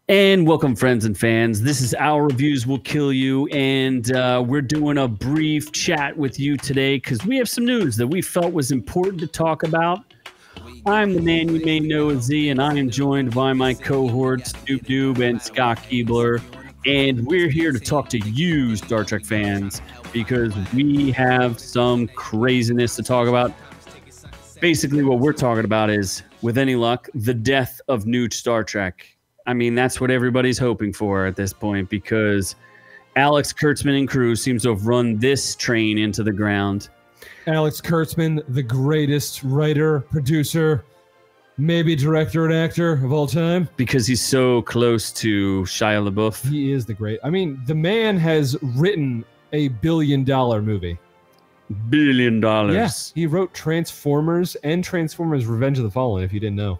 And welcome, friends and fans. This is Our Reviews Will Kill You, and we're doing a brief chat with you today because we have some news that we felt was important to talk about. I'm the man you may know as Z, and I am joined by my cohorts, Doob Doob and Scott Keebler, and we're here to talk to you, Star Trek fans, because we have some craziness to talk about. Basically, what we're talking about is, with any luck, the death of new Star Trek. I mean, that's what everybody's hoping for at this point because Alex Kurtzman and crew seems to have run this train into the ground. Alex Kurtzman, the greatest writer, producer, maybe director and actor of all time. Because he's so close to Shia LaBeouf. He is the great. I mean, the man has written a $1 billion movie. $1 billion. Yes, he wrote Transformers and Transformers Revenge of the Fallen, if you didn't know.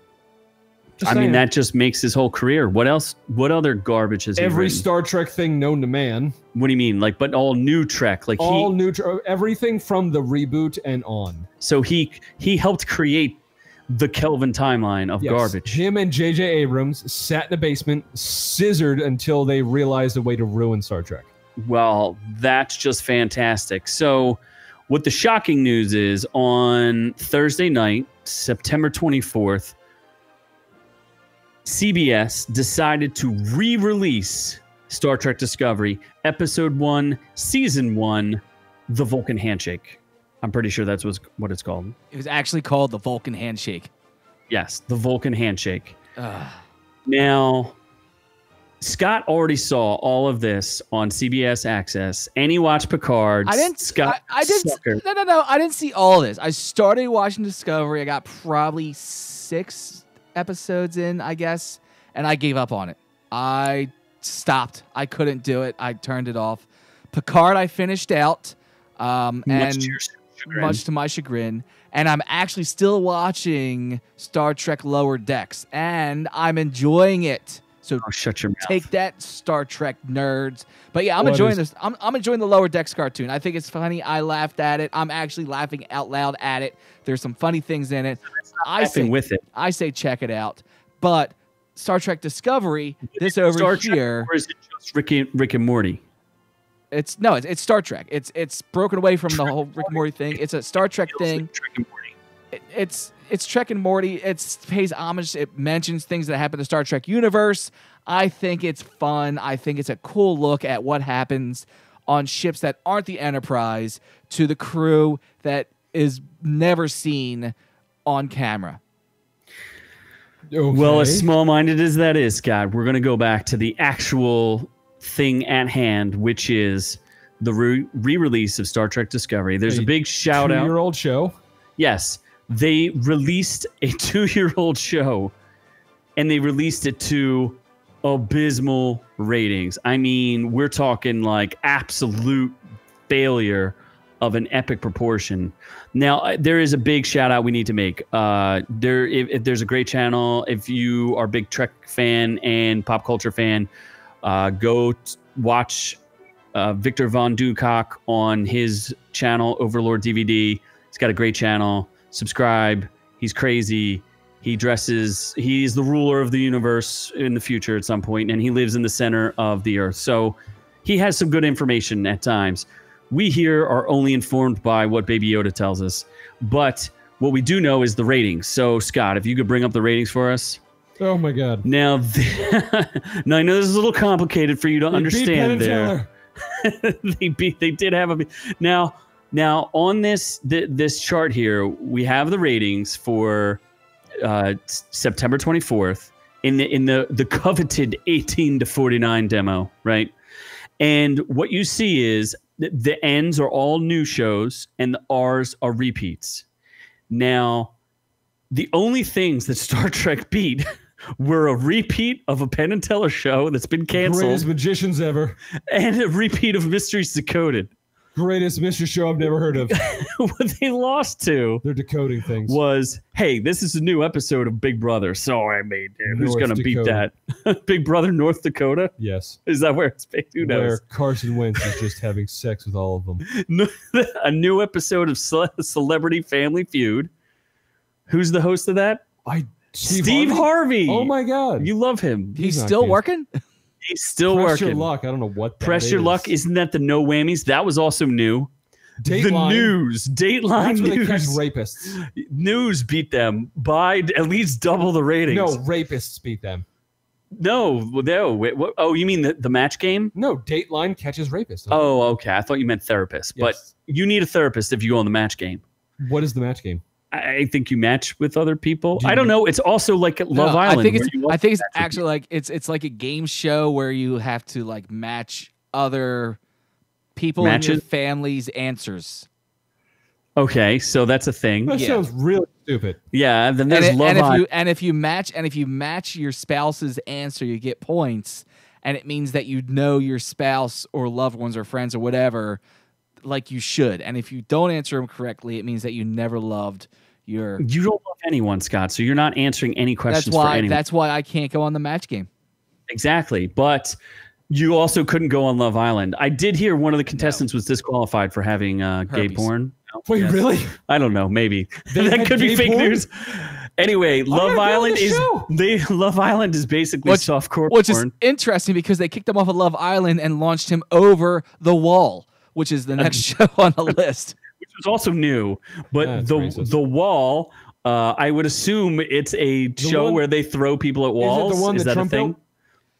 I mean, that just makes his whole career. What else? What other garbage has he Every written? Star Trek thing known to man. What do you mean? Like, but all new Trek? Like all new, everything from the reboot and on. So he helped create the Kelvin timeline of garbage. Him and J.J. Abrams sat in a basement, scissored until they realized a way to ruin Star Trek. Well, that's just fantastic. So what the shocking news is, on Thursday night, September 24th, CBS decided to re-release Star Trek Discovery, Episode 1, Season 1, The Vulcan Handshake. I'm pretty sure that's what it's called. It was actually called The Vulcan Handshake. Yes, The Vulcan Handshake. Now, Scott already saw all of this on CBS Access, and he watched Picard. I didn't. Scott, I didn't. No. I didn't see all of this. I started watching Discovery. I got probably 6 episodes in, I guess, and I gave up on it. I stopped. I couldn't do it. I turned it off. Picard, I finished out, and much to my chagrin. And I'm actually still watching Star Trek Lower Decks, and I'm enjoying it. So shut your mouth. Take that, Star Trek nerds. But yeah, I'm enjoying this. I'm enjoying the Lower Decks cartoon. I think it's funny. I laughed at it. I'm actually laughing out loud at it. There's some funny things in it. I say check it out. But Star Trek Discovery, this over Star here, Trek, or is it just Rick and Morty? It's Star Trek. It's broken away from the whole Rick and Morty thing. It's a Star Trek thing. Like Rick and Morty. It's Trek and Morty. It pays homage. It mentions things that happen in the Star Trek universe. I think it's fun. I think it's a cool look at what happens on ships that aren't the Enterprise to the crew that is never seen on camera. Okay. Well, as small-minded as that is, Scott, we're going to go back to the actual thing at hand, which is the re-release of Star Trek Discovery. There's a big shout-out. 2-year-old show? Yes. They released a 2-year-old show, and they released it to abysmal ratings. I mean, we're talking like absolute failure of an epic proportion. Now, there is a big shout out we need to make. If there's a great channel, if you are a big Trek fan and pop culture fan, go watch Victor Von Ducock on his channel, Overlord DVD. He's got a great channel. Subscribe. He's crazy. He's the ruler of the universe in the future at some point, and he lives in the center of the earth. So he has some good information at times. We here are only informed by what Baby Yoda tells us. But what we do know is the ratings. So, Scott, if you could bring up the ratings for us. Oh, my God. Now, now I know this is a little complicated for you to understand there. They did have a... Now on this chart here, we have the ratings for September 24th in the coveted 18 to 49 demo, right? And what you see is the ends are all new shows and the R's are repeats. Now, the only things that Star Trek beat were a repeat of a Penn and Teller show that's been canceled. Greatest magicians ever. And a repeat of Mysteries Decoded. Greatest mystery show I've never heard of. What they lost to, they're decoding things, was, hey, this is a new episode of Big Brother. So I mean, dude, who's going to beat that? Big Brother North Dakota? Yes. Is that where it's based? Who knows? Where Carson Wentz is just having sex with all of them. A new episode of Celebrity Family Feud. Who's the host of that? I Steve Harvey. Oh my God. You love him. He's not still good. working? He's still Press working. Your Luck. I don't know what that Press Your is. Luck. Isn't that the no whammies? That was also new. Dateline. The News. Dateline That's where they catch News. rapists. News beat them by at least double the ratings. No, rapists beat them. No. Wait, what? Oh, you mean the match game? No, Dateline catches rapists. Oh, okay. I thought you meant therapist. Yes. But you need a therapist if you go on the match game. What is the match game? I think you match with other people. Do you- I don't know. It's also like Love Island. I think where you I think it's match with actually like it's like a game show where you have to like match other people in your Matches? family's answers. Okay, so that's a thing. That Yeah. sounds really stupid. Yeah, then there's Love Island. If you match your spouse's answer, you get points, and it means that you know your spouse or loved ones or friends or whatever like you should. And if you don't answer them correctly, it means that you never loved your. You don't love anyone, Scott, so you're not answering any questions for anyone. That's why I can't go on the match game. Exactly, but you also couldn't go on Love Island. I did hear one of the contestants was disqualified for having gay Herpes. porn. No? Wait, Yes. really? I don't know. Maybe They that had could be gay fake porn? news. Anyway, Love gotta go on Island the is show. Love Island is basically softcore Which is porn. interesting because they kicked him off of Love Island and launched him over the wall, which is the next show on the list. Which was also new, but That's the racist. the wall. I would assume it's a show one- where they throw people at walls. Is it the one is that that Trump a thing? built?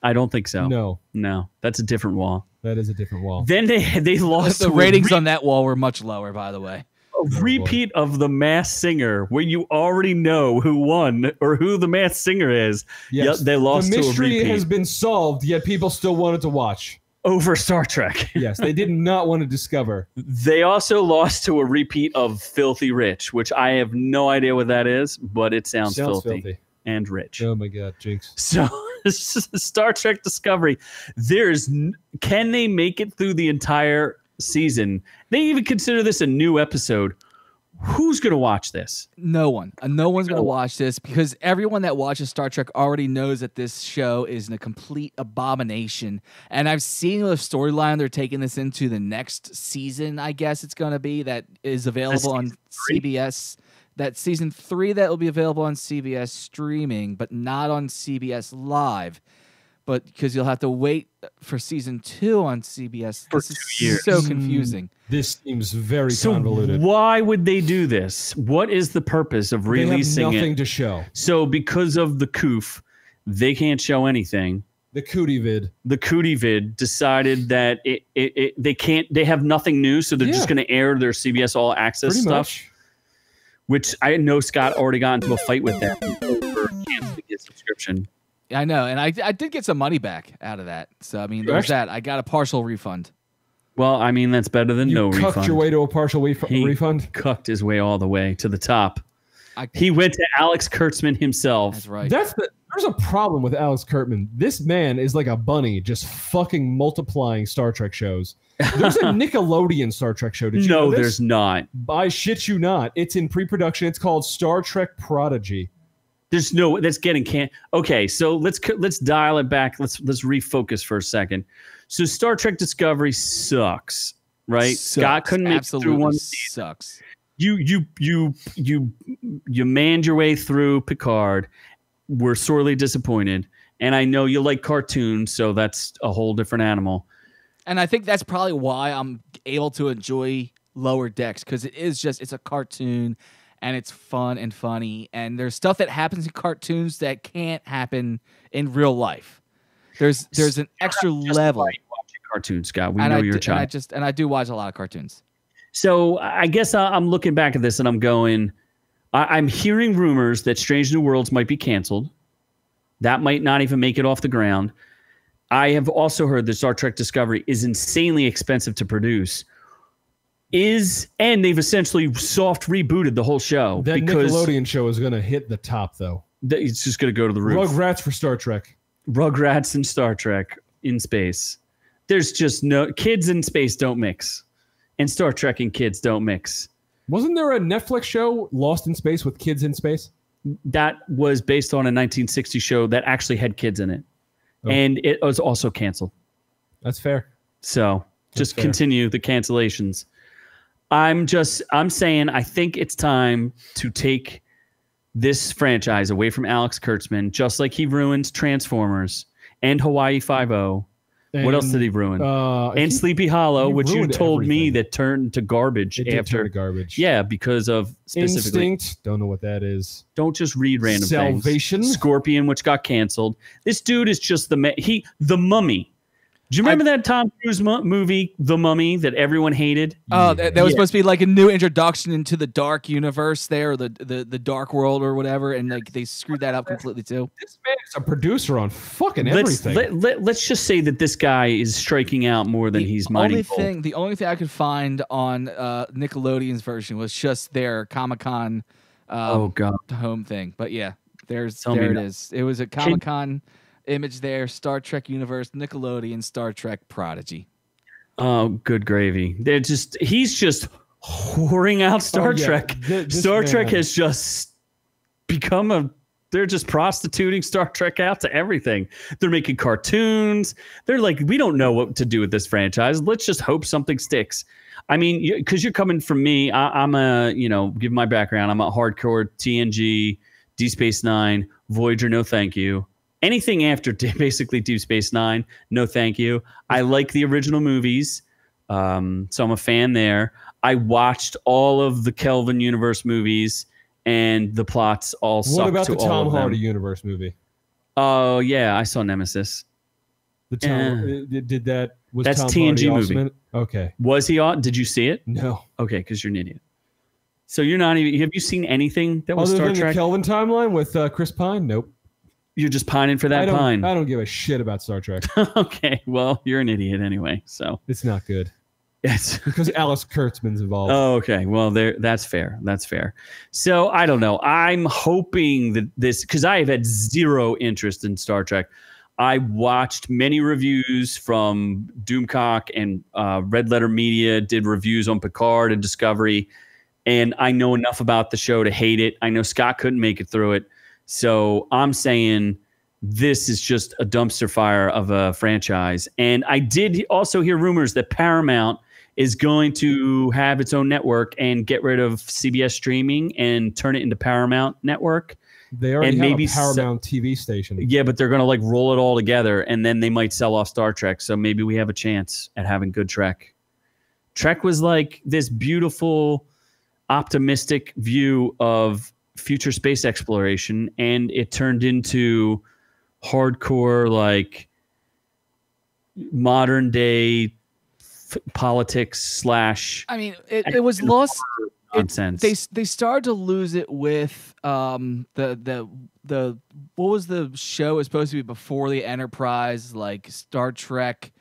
I don't think so. No, That's a different wall. that is a different wall. Then they lost The to ratings on that wall were much lower, by the way. a repeat of The Masked Singer, where you already know who won or who the Masked Singer is. Yes, Yep, they lost the to a mystery repeat has been solved, yet people still wanted to watch. over Star Trek. Yes, they did not want to discover. They also lost to a repeat of Filthy Rich, which I have no idea what that is, but it sounds filthy and rich. Oh my God, Jinx. So Star Trek Discovery, can they make it through the entire season? They even consider this a new episode. Who's going to watch this? No one. No one's going to watch this because everyone that watches Star Trek already knows that this show is a complete abomination. And I've seen the storyline they're taking this into the next season, I guess it's going to be, that is available on CBS. That season 3 that will be available on CBS streaming, but not on CBS Live. But because you'll have to wait for season 2 on CBS. For This 2 is years. so confusing. This seems very So convoluted. why would they do this? What is the purpose of They releasing have nothing it? to show. So because of the coof, they can't show anything. The cootie vid. The Cootie Vid decided that they have nothing new, so they're just Yeah. going to air their CBS All Access Pretty stuff. much. Which I know Scott already got into a fight with them over canceling his subscription. I know, and I did get some money back out of that. So I mean, there's that. I got a partial refund. Well, I mean, that's better than You no cucked refund. your way to a partial He refund. cucked his way all the way to the top. I, He went to Alex Kurtzman himself. that's right. There's a problem with Alex Kurtzman. This man is like a bunny, just fucking multiplying Star Trek shows. There's a Nickelodeon Star Trek show. Did you know No, this? there's not. I shit you not. It's in pre-production. It's called Star Trek Prodigy. There's no. That's getting can't. Okay, so let's dial it back. Let's refocus for a second. So Star Trek Discovery sucks, right? Sucks. Scott couldn't make it through Absolutely one season. sucks. You manned your way through Picard. We're sorely disappointed, and I know you like cartoons, so that's a whole different animal. And I think that's probably why I'm able to enjoy Lower Decks, because it's a cartoon and it's fun and funny. And there's stuff that happens in cartoons that can't happen in real life. There's an extra level. Why you watching cartoons, Scott? We And know I you're do- a child. and I do watch a lot of cartoons. So I guess I'm looking back at this and I'm going, I'm hearing rumors that Strange New Worlds might be canceled. That might not even make it off the ground. I have also heard that Star Trek Discovery is insanely expensive to produce. And they've essentially soft rebooted the whole show. That because Nickelodeon show is going to hit the top, though. it's just going to go to the roof. Rugrats for Star Trek. Rugrats and Star Trek in space. There's just no... Kids in space don't mix. And Star Trek and kids don't mix. Wasn't there a Netflix show, Lost in Space, with kids in space? That was based on a 1960 show that actually had kids in it. Oh. And it was also canceled. That's fair. So just fair. continue the cancellations. I'm saying I think it's time to take this franchise away from Alex Kurtzman, just like he ruined Transformers and Hawaii Five-0. What else did he ruin? And Sleepy Hollow, which you told me that turned to garbage it after. Did turn to garbage. Yeah, because of specifically. Instinct. Don't know what that is. Don't just read random Salvation. things. Scorpion, which got canceled. This dude is just the Mummy. Do you remember that Tom Cruise movie, The Mummy, that everyone hated? Oh, that was supposed to be like a new introduction into the dark universe there, or the dark world or whatever, and like they screwed that up completely too. This man is a producer on fucking everything. Let's just say that this guy is striking out more than he's mining gold. The only thing I could find on Nickelodeon's version was just their Comic-Con home thing. But yeah, there it is. It was a Comic-Con image there, Star Trek universe, Nickelodeon, Star Trek Prodigy. Oh, good gravy. He's just whoring out Star Trek. Star Trek has just become they're just prostituting Star Trek out to everything. They're making cartoons. They're like, we don't know what to do with this franchise. Let's just hope something sticks. I mean, because you're coming from me, I'm give my background. I'm a hardcore TNG, D Space Nine, Voyager, no thank you. Anything after basically Deep Space Nine, no thank you. I like the original movies, so I'm a fan there. I watched all of the Kelvin universe movies, and the plots all suck. What about to the all Tom of them. Hardy universe movie? Oh yeah, I saw Nemesis. The Tom That's Tom TNG Hardy movie. Okay. Was he on? Did you see it? No. Okay, because you're an idiot. So you're not even. Have you seen anything that was Other Star than Trek? the Kelvin timeline with Chris Pine? Nope. You're just pining for that pine. I don't give a shit about Star Trek. Okay, well, you're an idiot anyway. So it's not good. It's because Alex Kurtzman's involved. Oh, okay. Well, that's fair. That's fair. So I don't know. I'm hoping that because I have had zero interest in Star Trek. I watched many reviews from Doomcock and Red Letter Media did reviews on Picard and Discovery, and I know enough about the show to hate it. I know Scott couldn't make it through it. So I'm saying this is just a dumpster fire of a franchise. And I did also hear rumors that Paramount is going to have its own network and get rid of CBS streaming and turn it into Paramount Network. They already have a Paramount TV station. Yeah, but they're going to like roll it all together, and then they might sell off Star Trek. So maybe we have a chance at having good Trek. Trek was like this beautiful, optimistic view of future space exploration, and it turned into hardcore, like modern day politics / I mean, it was lost nonsense. They started to lose it with the what was the show? It was supposed to be before the Enterprise, like Star Trek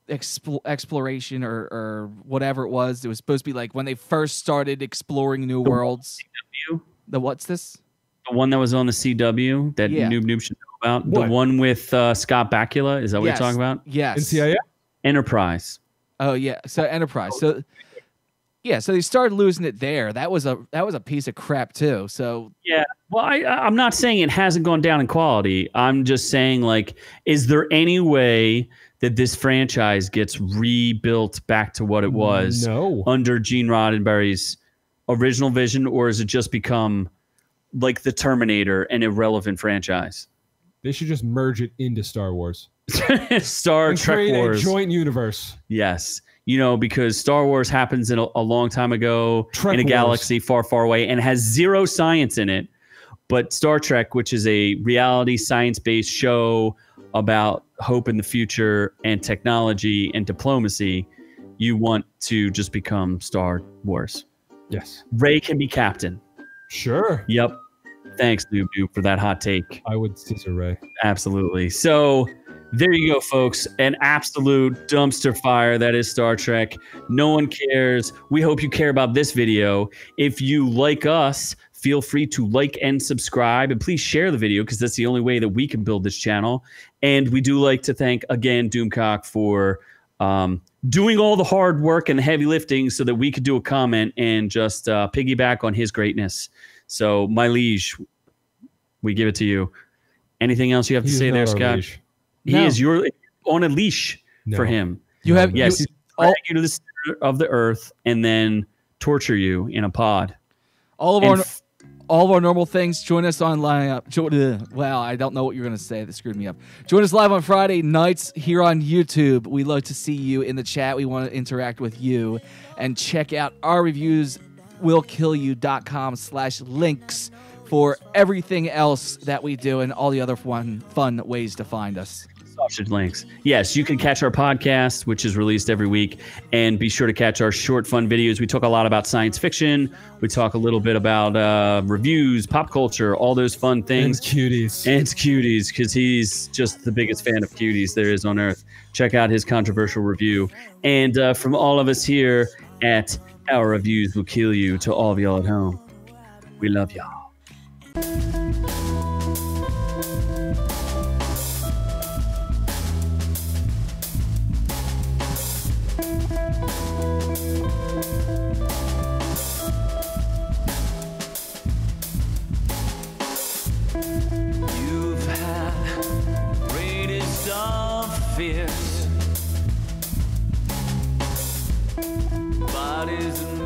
exploration or whatever it was. It was supposed to be like when they first started exploring new worlds. The what's this? The one that was on the CW that Noob should know about. What? The one with Scott Bakula. Is that what you're talking about? Yes. NCIS? Enterprise. Oh yeah. So Enterprise. So yeah. So they started losing it there. That was a piece of crap too. So yeah. Well, I'm not saying it hasn't gone down in quality. I'm just saying, like, is there any way that this franchise gets rebuilt back to what it was under Gene Roddenberry's original vision, or has it just become like the Terminator, an irrelevant franchise? They should just merge it into Star Wars. Star Trek Wars. A joint universe. Yes. Because Star Wars happens in a long time ago in a galaxy far, far away and has zero science in it. But Star Trek, which is a reality science-based show about hope in the future and technology and diplomacy, you want to just become Star Wars. Yes. Ray can be captain. Sure. Yep. Thanks, Noob, for that hot take. I would Caesar Ray. Absolutely. So there you go, folks. An absolute dumpster fire that is Star Trek. No one cares. We hope you care about this video. If you like us, feel free to like and subscribe. And please share the video because that's the only way that we can build this channel. And we do like to thank, again, Doomcock for doing all the hard work and the heavy lifting so that we could do a comment and just piggyback on his greatness. So, my liege, we give it to you. Anything else you have to say there, Scott? You're on a leash for him. You have he's drag you to the center of the earth and then torture you in a pod. All all of our normal things. Join us online. Wow, I don't know what you're going to say. That screwed me up. Join us live on Friday nights here on YouTube. We love to see you in the chat. We want to interact with you. And check out our reviews, willkillyou.com/links for everything else that we do and all the other fun ways to find us. Sausage links. Yes, you can catch our podcast, which is released every week, and be sure to catch our short, fun videos. We talk a lot about science fiction. We talk a little bit about reviews, pop culture, all those fun things. And cuties. And cuties, because he's just the biggest fan of cuties there is on Earth. Check out his controversial review. And from all of us here at Our Reviews Will Kill You, to all of y'all at home, we love y'all. You've had greatest of fears, bodies and